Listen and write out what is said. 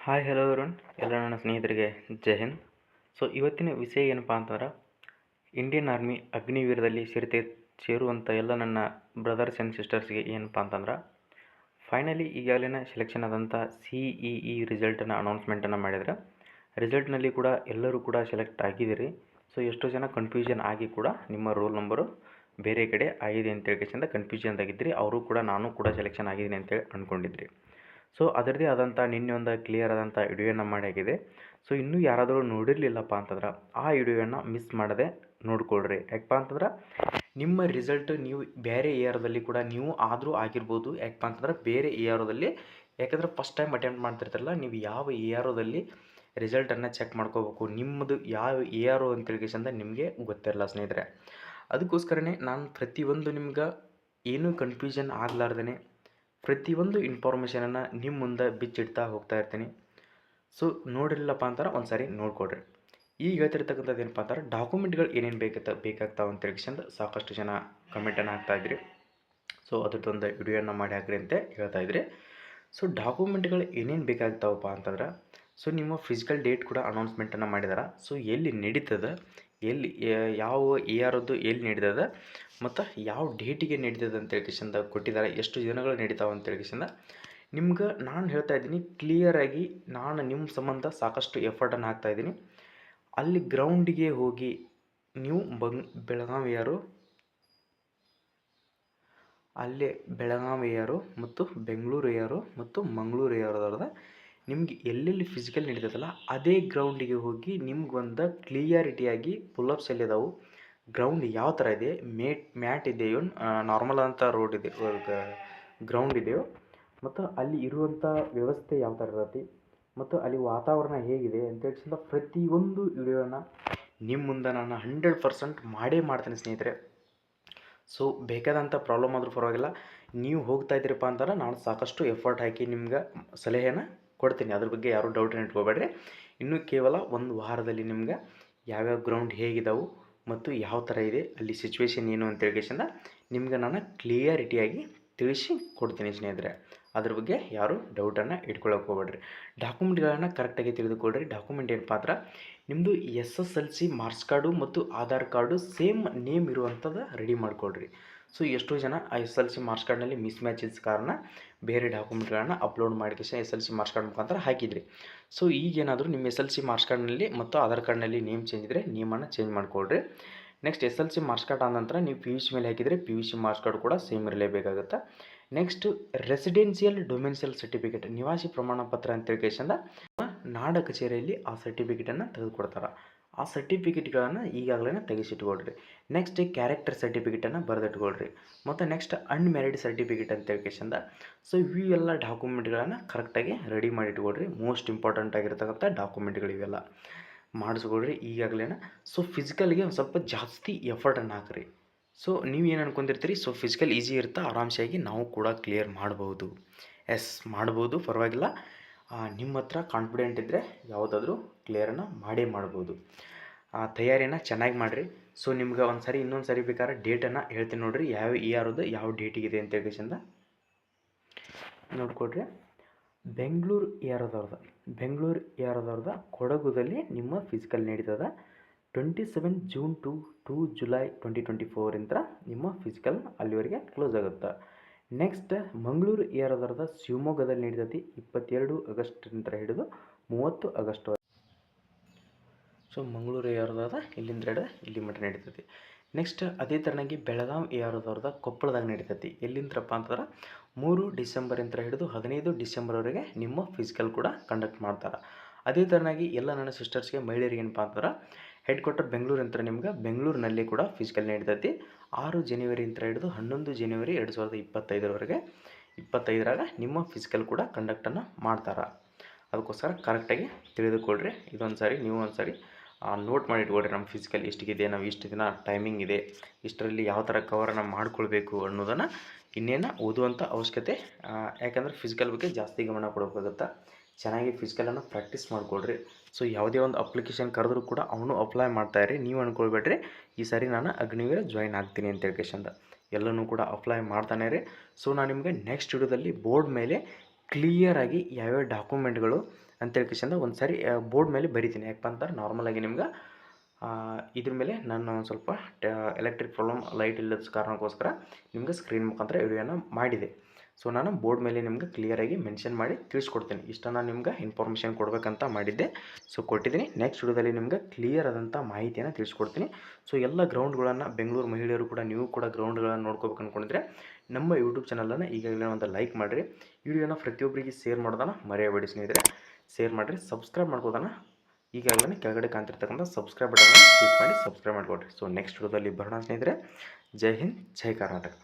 Hi hello Arun ಎಲ್ಲ ನನ್ನ ಸ್ನೇಹಿತರಿಗೆ ಜೈ ಹಿಂದ್. ಇವತ್ತಿನ ವಿಷಯ ಏನಪ್ಪ ಅಂತಂದ್ರೆ ಇಂಡಿಯನ್ ಆರ್ಮಿ ಅಗ್ನಿವೀರದಲ್ಲಿ ಸೇರುವಂಥ ಎಲ್ಲ ನನ್ನ ಬ್ರದರ್ಸ್ ಆ್ಯಂಡ್ ಸಿಸ್ಟರ್ಸ್ಗೆ ಏನಪ್ಪ ಅಂತಂದ್ರೆ ಫೈನಲಿ ಈಗಾಗಲೇ ಸೆಲೆಕ್ಷನ್ ಆದಂಥ CEE ರಿಸಲ್ಟನ್ನು ಅನೌನ್ಸ್ಮೆಂಟನ್ನು ಮಾಡಿದ್ರೆ ರಿಸಲ್ಟ್ನಲ್ಲಿ ಕೂಡ ಎಲ್ಲರೂ ಕೂಡ ಸೆಲೆಕ್ಟ್ ಆಗಿದ್ದೀರಿ. ಎಷ್ಟೋ ಜನ ಕನ್ಫ್ಯೂಷನ್ ಆಗಿ ಕೂಡ ನಿಮ್ಮ ರೋಲ್ ನಂಬರು ಬೇರೆ ಕಡೆ ಆಗಿದೆ ಅಂತೇಳಿ ಕನ್ಫ್ಯೂಷನ್ದಾಗಿದ್ದಿರಿ. ಅವರು ಕೂಡ ನಾನು ಕೂಡ ಸೆಲೆಕ್ಷನ್ ಆಗಿದ್ದೀನಿ ಅಂತೇಳಿ ಅಂದ್ಕೊಂಡಿದ್ರಿ. ಅದರದ್ದೇ ಆದಂಥ ನಿನ್ನೆ ಒಂದು ಕ್ಲಿಯರ್ ಆದಂಥ ವಿಡಿಯೋನ ಮಾಡಾಗಿದೆ. ಇನ್ನೂ ಯಾರಾದರೂ ನೋಡಿರಲಿಲ್ಲಪ್ಪ ಅಂತಂದ್ರೆ ಆ ವಿಡಿಯೋನ ಮಿಸ್ ಮಾಡದೆ ನೋಡ್ಕೊಳ್ರಿ. ಯಾಕಪ್ಪ ಅಂತಂದ್ರೆ ನಿಮ್ಮ ರಿಸಲ್ಟ್ ನೀವು ಬೇರೆ ಇಯರ್ದಲ್ಲಿ ಕೂಡ ನೀವು ಆದರೂ ಆಗಿರ್ಬೋದು. ಯಾಕಪ್ಪ ಅಂತಂದ್ರೆ ಬೇರೆ ಇಯರ್ದಲ್ಲಿ ಯಾಕಂದ್ರೆ ಫಸ್ಟ್ ಟೈಮ್ ಅಟೆಂಪ್ಟ್ ಮಾಡ್ತಿರ್ತಾರಲ್ಲ, ನೀವು ಯಾವ ಇಯರ್ದಲ್ಲಿ ರಿಸಲ್ಟನ್ನು ಚೆಕ್ ಮಾಡ್ಕೋಬೇಕು, ನಿಮ್ಮದು ಯಾವ ಇಯರು ಅಂತೇಳಿಕೆಸಿಂದ ನಿಮಗೆ ಗೊತ್ತಿರಲ್ಲ ಸ್ನೇಹಿತರೆ. ಅದಕ್ಕೋಸ್ಕರನೇ ನಾನು ಪ್ರತಿಯೊಂದು ನಿಮ್ಗೆ ಏನೂ ಕನ್ಫ್ಯೂಷನ್ ಆಗಲಾರ್ದೇ ಪ್ರತಿಯೊಂದು ಇನ್ಫಾರ್ಮೇಷನನ್ನು ನಿಮ್ಮ ಮುಂದೆ ಬಿಚ್ಚಿಡ್ತಾ ಹೋಗ್ತಾ ಇರ್ತೀನಿ. ನೋಡಿರಲಿಲ್ಲಪ್ಪ ಅಂತಾರೆ ಒಂದು ಸಾರಿ ನೋಡ್ಕೊಡ್ರಿ. ಈಗ ಹೇಳ್ತಿರ್ತಕ್ಕಂಥದ್ದು ಏನಪ್ಪ ಅಂತಾರೆ, ಡಾಕ್ಯುಮೆಂಟ್ಗಳು ಏನೇನು ಬೇಕಾಗ್ತಾವೆ ಅಂತೇಳಿ ಸಾಕಷ್ಟು ಜನ ಕಮೆಂಟನ್ನು ಹಾಕ್ತಾಯಿದ್ರಿ. ಅದ್ರದ್ದೊಂದು ವಿಡಿಯೋನ ಮಾಡಿ ಹಾಕ್ರಿ ಅಂತ ಹೇಳ್ತಾಯಿದ್ರಿ. ಡಾಕ್ಯುಮೆಂಟ್ಗಳು ಏನೇನು ಬೇಕಾಗ್ತಾವಪ್ಪ ಅಂತಂದ್ರೆ ನಿಮ್ಮ ಫಿಸಿಕಲ್ ಡೇಟ್ ಕೂಡ ಅನೌನ್ಸ್ಮೆಂಟನ್ನು ಮಾಡಿದಾರೆ. ಎಲ್ಲಿ ನಡೀತದೆ, ಎಲ್ಲಿ ಯಾವ ಇಯರದ್ದು ಎಲ್ಲಿ ನಡೀತದೆ ಮತ್ತು ಯಾವ ಡೇಟಿಗೆ ನಡೀತದೆ ಅಂತೇಳಿ ಕೊಟ್ಟಿದ್ದಾರೆ. ಎಷ್ಟು ದಿನಗಳು ನಡೀತಾವೆ ಅಂತೇಳಿ ನಿಮ್ಗೆ ನಾನು ಹೇಳ್ತಾ ಇದ್ದೀನಿ ಕ್ಲಿಯರಾಗಿ. ನಾನು ನಿಮ್ಮ ಸಂಬಂಧ ಸಾಕಷ್ಟು ಎಫರ್ಟನ್ನು ಹಾಕ್ತಾಯಿದ್ದೀನಿ. ಅಲ್ಲಿ ಗ್ರೌಂಡಿಗೆ ಹೋಗಿ ನೀವು ಬೆಳಗಾವಿಯರು ಅಲ್ಲೇ ಬೆಳಗಾವಿಯರು ಮತ್ತು ಬೆಂಗಳೂರಿಯರು ಮತ್ತು ಮಂಗಳೂರಿಯರವ್ರದ ನಿಮ್ಗೆ ಎಲ್ಲೆಲ್ಲಿ ಫಿಸಿಕಲ್ ನಡೀತದಲ್ಲ ಅದೇ ಗ್ರೌಂಡಿಗೆ ಹೋಗಿ ನಿಮ್ಗೊಂದು ಕ್ಲಿಯರಿಟಿಯಾಗಿ ಪುಲ್ಅಪ್ಸ್ ಎಲ್ಲಿದಾವೆ, ಗ್ರೌಂಡ್ ಯಾವ ಥರ ಇದೆ, ಮ್ಯಾಟ್ ಇದೆಯೋ, ನಾರ್ಮಲ್ ಅಂತ ರೋಡ್ ಇದೆ, ಗ್ರೌಂಡ್ ಇದೆಯೋ, ಮತ್ತು ಅಲ್ಲಿ ಇರುವಂಥ ವ್ಯವಸ್ಥೆ ಯಾವ ಥರ ಇರತ್ತೆ ಮತ್ತು ಅಲ್ಲಿ ವಾತಾವರಣ ಹೇಗಿದೆ ಅಂತೇಳಿ ಪ್ರತಿಯೊಂದು ವಿಡಿಯೋನ ನಿಮ್ಮ ಮುಂದೆ ನಾನು 100% ಮಾಡೇ ಮಾಡ್ತೀನಿ ಸ್ನೇಹಿತರೆ. ಬೇಕಾದಂಥ ಪ್ರಾಬ್ಲಮ್ ಆದರೂ ಪರವಾಗಿಲ್ಲ, ನೀವು ಹೋಗ್ತಾ ಇದ್ದೀರಪ್ಪ ಅಂತಂದ್ರೆ ನಾನು ಸಾಕಷ್ಟು ಎಫರ್ಟ್ ಹಾಕಿ ನಿಮ್ಗೆ ಸಲಹೆನ ಕೊಡ್ತೀನಿ. ಅದ್ರ ಬಗ್ಗೆ ಯಾರೂ ಡೌಟನ್ನು ಇಟ್ಕೋಬೇಡ್ರಿ. ಇನ್ನೂ ಕೇವಲ ಒಂದು ವಾರದಲ್ಲಿ ನಿಮ್ಗೆ ಯಾವ್ಯಾವ ಗ್ರೌಂಡ್ ಹೇಗಿದಾವೆ ಮತ್ತು ಯಾವ ಥರ ಇದೆ, ಅಲ್ಲಿ ಸಿಚುವೇಶನ್ ಏನು ಅಂತೇಳಿ ನಿಮ್ಗೆ ನಾನು ಕ್ಲಿಯರಿಟಿಯಾಗಿ ತಿಳಿಸಿ ಕೊಡ್ತೀನಿ ಸ್ನೇಹಿತರೆ. ಅದ್ರ ಬಗ್ಗೆ ಯಾರೂ ಡೌಟನ್ನು ಇಟ್ಕೊಳ್ಳೋಕೆ ಹೋಗ್ಬೇಡ್ರಿ. ಡಾಕ್ಯುಮೆಂಟ್ಗಳನ್ನು ಕರೆಕ್ಟಾಗಿ ತಿಳಿದುಕೊಳ್ಳ್ರಿ. ಡಾಕ್ಯುಮೆಂಟ್ ಏನಪ್ಪ ಅಂದ್ರೆ ನಿಮ್ಮದು SSLC ಮಾರ್ಕ್ಸ್ ಕಾರ್ಡು ಮತ್ತು ಆಧಾರ್ ಕಾರ್ಡು ಸೇಮ್ ನೇಮ್ ಇರುವಂಥದ್ದು ರೆಡಿ ಮಾಡಿಕೊಡ್ರಿ. ಎಷ್ಟೋ ಜನ ಆ SSLC ಮಾರ್ಕ್ಸ್ ಕಾರ್ಡ್ನಲ್ಲಿ ಮಿಸ್ ಮ್ಯಾಚಸ್ ಕಾರಣ ಬೇರೆ ಡಾಕ್ಯುಮೆಂಟ್ಗಳನ್ನು ಅಪ್ಲೋಡ್ ಮಾಡಿ SSLC ಮಾರ್ಕ್ಸ್ ಕಾರ್ಡ್ ಮುಖಾಂತರ ಹಾಕಿದ್ರಿ. ಈಗೇನಾದರೂ ನಿಮ್ಮ SSLC ಮಾರ್ಕ್ಸ್ ಕಾರ್ಡ್ನಲ್ಲಿ ಮತ್ತು ಆಧಾರ್ ಕಾರ್ಡ್ನಲ್ಲಿ ನೇಮ್ ಚೇಂಜ್ ಇದ್ದರೆ ನೇಮನ್ನು ಚೇಂಜ್ ಮಾಡಿಕೊಡ್ರಿ. ನೆಕ್ಸ್ಟ್ SSLC ಮಾರ್ಕ್ಸ್ ಕಾರ್ಡ್ ಆದ ನಂತರ ನೀವು PUC ಮೇಲೆ ಹಾಕಿದರೆ PUC ಮಾರ್ಕ್ಸ್ ಕಾರ್ಡ್ ಕೂಡ ಸೇಮ್ ಇರಲೇಬೇಕಾಗುತ್ತೆ. ನೆಕ್ಸ್ಟ್ ರೆಸಿಡೆನ್ಷಿಯಲ್ ಡೊಮೆನ್ಷಿಯಲ್ ಸರ್ಟಿಫಿಕೇಟ್, ನಿವಾಸಿ ಪ್ರಮಾಣ ಪತ್ರ ಅಂತೇಳಿ ನಾಡ ಕಚೇರಿಯಲ್ಲಿ ಆ ಸರ್ಟಿಫಿಕೇಟನ್ನು ತೆಗೆದುಕೊಡ್ತಾರೆ. ಆ ಸರ್ಟಿಫಿಕೇಟ್ಗಳನ್ನು ಈಗಾಗಲೇ ತೆಗೆಸಿಟ್ಕೊಳ್ರಿ. ನೆಕ್ಸ್ಟ್ ಕ್ಯಾರೆಕ್ಟರ್ ಸರ್ಟಿಫಿಕೇಟನ್ನು ಬರೆದಿಟ್ಕೊಳ್ರಿ. ಮತ್ತು ನೆಕ್ಸ್ಟ್ ಅನ್ಮ್ಯಾರಿಡ್ ಸರ್ಟಿಫಿಕೇಟ್ ಅಂತೇಳಿ ಇವೆಲ್ಲ ಡಾಕ್ಯುಮೆಂಟ್ಗಳನ್ನು ಕರೆಕ್ಟಾಗಿ ರೆಡಿ ಮಾಡಿ ಇಟ್ಕೊಳ್ರಿ. ಮೋಸ್ಟ್ ಇಂಪಾರ್ಟೆಂಟ್ ಆಗಿರ್ತಕ್ಕಂಥ ಡಾಕ್ಯುಮೆಂಟ್ಗಳು ಇವೆಲ್ಲ ಮಾಡಿಸ್ಕೊಳ್ರಿ ಈಗಾಗಲೇ. ಫಿಸಿಕಲ್ಗೆ ಒಂದು ಸ್ವಲ್ಪ ಜಾಸ್ತಿ ಎಫರ್ಟನ್ನು ಹಾಕ್ರಿ. ನೀವೇನು ಅನ್ಕೊಂಡಿರ್ತೀರಿ, ಫಿಸಿಕಲ್ ಈಸಿ ಇರುತ್ತೆ, ಆರಾಮ್ಸಾಗಿ ನಾವು ಕೂಡ ಕ್ಲಿಯರ್ ಮಾಡ್ಬೋದು. ಮಾಡ್ಬೋದು, ಪರವಾಗಿಲ್ಲ. ನಿಮ್ಮ ಹತ್ರ ಕಾನ್ಫಿಡೆಂಟ್ ಇದ್ದರೆ ಯಾವುದಾದ್ರೂ ಕ್ಲಿಯರನ್ನು ಮಾಡ್ಬೋದು. ತಯಾರಿನ ಚೆನ್ನಾಗಿ ಮಾಡಿರಿ. ನಿಮ್ಗೆ ಒಂದು ಸಾರಿ ಇನ್ನೊಂದು ಸಾರಿ ಬೇಕಾದ್ರೆ ಡೇಟನ್ನು ಹೇಳ್ತೀನಿ ನೋಡಿರಿ, ಯಾವ ಇಯರದ್ದು ಯಾವ ಡೇಟಿಗಿದೆ ಅಂತೇಳಿ ನೋಡ್ಕೊಡ್ರಿ. ಬೆಂಗಳೂರು ಇಯರದವ್ರದ ಕೊಡಗುದಲ್ಲಿ ನಿಮ್ಮ ಫಿಸಿಕಲ್ ನಡೀತದೆ. 27 ಜೂನ್ ಟು ಜುಲೈ 2024 ನಿಮ್ಮ ಫಿಸಿಕಲ್ ಅಲ್ಲಿವರೆಗೆ ಕ್ಲೋಸ್ ಆಗುತ್ತೆ. ನೆಕ್ಸ್ಟ್ ಮಂಗಳೂರು ಇಯರದವ್ರದ ಶಿವಮೊಗ್ಗದಲ್ಲಿ ನಡೀತೈತಿ 22 ಆಗಸ್ಟಿಂದ ಹಿಡಿದು 30 ಆಗಸ್ಟ್. ಮಂಗಳೂರು ಇಯರದವ್ರದ ಇಲ್ಲಿಂದ ಇಲ್ಲಿ ಮಟ್ಟ ನಡೀತೈತಿ. ನೆಕ್ಸ್ಟ್ ಅದೇ ಥರನಾಗಿ ಬೆಳಗಾವಿ ಇಯರದವ್ರದ ಕೊಪ್ಪಳದಾಗ ನಡೀತೈತಿ. ಎಲ್ಲಿಂದ್ರಪ್ಪ ಅಂತಂದ್ರೆ 3 ಡಿಸೆಂಬರಿಂದ ಹಿಡಿದು 15 ಡಿಸೆಂಬರ್ವರೆಗೆ ನಿಮ್ಮ ಫಿಸಿಕಲ್ ಕೂಡ ಕಂಡಕ್ಟ್ ಮಾಡ್ತಾರೆ. ಅದೇ ಥರನಾಗಿ ಎಲ್ಲ ನನ್ನ ಸಿಸ್ಟರ್ಸ್ಗೆ ಮಹಿಳೆಯರಿಗೆ ಏನಪ್ಪ ಅಂತಂದ್ರೆ ಹೆಡ್ ಕ್ವಾರ್ಟರ್ ಬೆಂಗಳೂರು ನಿಮ್ಗೆ ಬೆಂಗಳೂರಿನಲ್ಲಿ ಕೂಡ ಫಿಸಿಕಲ್ ನಡೀತೈತಿ. 6 ಜನವರಿಯಿಂದ ಹಿಡಿದು 11 ಜನವರಿ 2025ರವರೆಗೆ 25ರಾಗ ನಿಮ್ಮ ಫಿಸಿಕಲ್ ಕೂಡ ಕಂಡಕ್ಟನ್ನು ಮಾಡ್ತಾರೆ. ಅದಕ್ಕೋಸ್ಕರ ಕರೆಕ್ಟಾಗಿ ತಿಳಿದುಕೊಳ್ರಿ. ಇದೊಂದು ಸಾರಿ ನೀವು ಒಂದು ಸಾರಿ ನೋಟ್ ಮಾಡಿ ಇಟ್ಕೊಳ್ರಿ. ನಮ್ಮ ಫಿಸಿಕಲ್ ಇಷ್ಟಿಗಿದೆ, ನಾವು ಇಷ್ಟು ದಿನ ಟೈಮಿಂಗ್ ಇದೆ, ಇಷ್ಟರಲ್ಲಿ ಯಾವ ಥರ ಕವರನ್ನು ಮಾಡ್ಕೊಳ್ಬೇಕು ಅನ್ನೋದನ್ನು ಇನ್ನೇನು ಓದುವಂಥ ಅವಶ್ಯಕತೆ. ಯಾಕಂದರೆ ಫಿಸಿಕಲ್ ಬಗ್ಗೆ ಜಾಸ್ತಿ ಗಮನ ಕೊಡಬೇಕಾಗುತ್ತೆ. ಚೆನ್ನಾಗಿ ಫಿಸಿಕಲನ್ನು ಪ್ರಾಕ್ಟೀಸ್ ಮಾಡಿಕೊಡ್ರಿ. ಯಾವುದೇ ಒಂದು ಅಪ್ಲಿಕೇಶನ್ ಕರೆದ್ರೂ ಕೂಡ ಅವನು ಅಪ್ಲೈ ಮಾಡ್ತಾಯಿರಿ. ನೀವು ಅಂದ್ಕೊಳ್ಬೇಡ್ರಿ ಈ ಸಾರಿ ನಾನು ಅಗ್ನಿವೀರ ಜಾಯ್ನ್ ಆಗ್ತೀನಿ ಅಂತೇಳಿ ಎಲ್ಲನೂ ಕೂಡ ಅಪ್ಲೈ ಮಾಡ್ತಾನೆ ರೀ. ನಾನು ನಿಮಗೆ ನೆಕ್ಸ್ಟ್ ವಿಡಿಯೋದಲ್ಲಿ ಬೋರ್ಡ್ ಮೇಲೆ ಕ್ಲಿಯರಾಗಿ ಯಾವ್ಯಾವ ಡಾಕ್ಯುಮೆಂಟ್ಗಳು ಅಂತೇಳಿ ಕಿಶಿಂದ ಒಂದು ಸಾರಿ ಬೋರ್ಡ್ ಮೇಲೆ ಬರಿತೀನಿ. ಯಾಕಪ್ಪ ಅಂತಂದ್ರೆ ನಾರ್ಮಲಾಗಿ ನಿಮ್ಗೆ ಇದ್ರ ಮೇಲೆ ನಾನು ಸ್ವಲ್ಪ ಎಲೆಕ್ಟ್ರಿಕ್ ಪ್ರಾಬ್ಲಮ್ ಲೈಟ್ ಇಲ್ಲದ ಕಾರಣಕ್ಕೋಸ್ಕರ ನಿಮ್ಗೆ ಸ್ಕ್ರೀನ್ ಮುಖಾಂತರ ವಿಡಿಯೋನ ಮಾಡಿದೆ. ಸೊ ನಾನು ಬೋರ್ಡ್ ಮೇಲೆ ನಿಮ್ಗೆ ಕ್ಲಿಯರಾಗಿ ಮೆನ್ಷನ್ ಮಾಡಿ ತಿಳಿಸ್ಕೊಡ್ತೀನಿ. ಇಷ್ಟನ್ನು ನಿಮ್ಗೆ ಇನ್ಫಾರ್ಮೇಷನ್ ಕೊಡಬೇಕಂತ ಮಾಡಿದ್ದೆ. ಸೊ ಕೊಟ್ಟಿದ್ದೀನಿ. ನೆಕ್ಸ್ಟ್ ವಿಡಿಯೋದಲ್ಲಿ ನಿಮ್ಗೆ ಕ್ಲಿಯರ್ ಆದಂಥ ಮಾಹಿತಿಯನ್ನು ತಿಳಿಸ್ಕೊಡ್ತೀನಿ. ಸೊ ಎಲ್ಲ ಗ್ರೌಂಡ್ಗಳನ್ನು ಬೆಂಗಳೂರು ಮಹಿಳೆಯರು ಕೂಡ ನೀವು ಕೂಡ ಗ್ರೌಂಡ್ಗಳನ್ನು ನೋಡ್ಕೋಬೇಕು ಅಂದ್ಕೊಂಡಿದ್ರೆ ನಮ್ಮ ಯೂಟ್ಯೂಬ್ ಚಾನಲನ್ನು ಈಗಾಗಲೇ ಒಂದು ಲೈಕ್ ಮಾಡಿರಿ. ವಿಡಿಯೋನ ಪ್ರತಿಯೊಬ್ಬರಿಗೆ ಶೇರ್ ಮಾಡೋದನ್ನು ಮರೆಯಬೇಡಿ ಸ್ನೇಹಿತರೆ. ಶೇರ್ ಮಾಡಿರಿ, ಸಬ್ಸ್ಕ್ರೈಬ್ ಮಾಡ್ಕೋದನ್ನು ಈಗಾಗಲೇ ಕೆಳಗಡೆ ಕಾಣ್ತಿರ್ತಕ್ಕಂಥ ಸಬ್ಸ್ಕ್ರೈಬ್ ಬಟನ್ನ ಕ್ಲಿಕ್ ಮಾಡಿ ಸಬ್ಸ್ಕ್ರೈಬ್ ಮಾಡಿಕೊಡ್ರಿ. ಸೊ ನೆಕ್ಸ್ಟ್ ವಿಡಿಯೋದಲ್ಲಿ ಬರೋಣ ಸ್ನೇಹಿತರೆ. ಜೈ ಹಿಂದ್, ಜೈ ಕರ್ನಾಟಕ.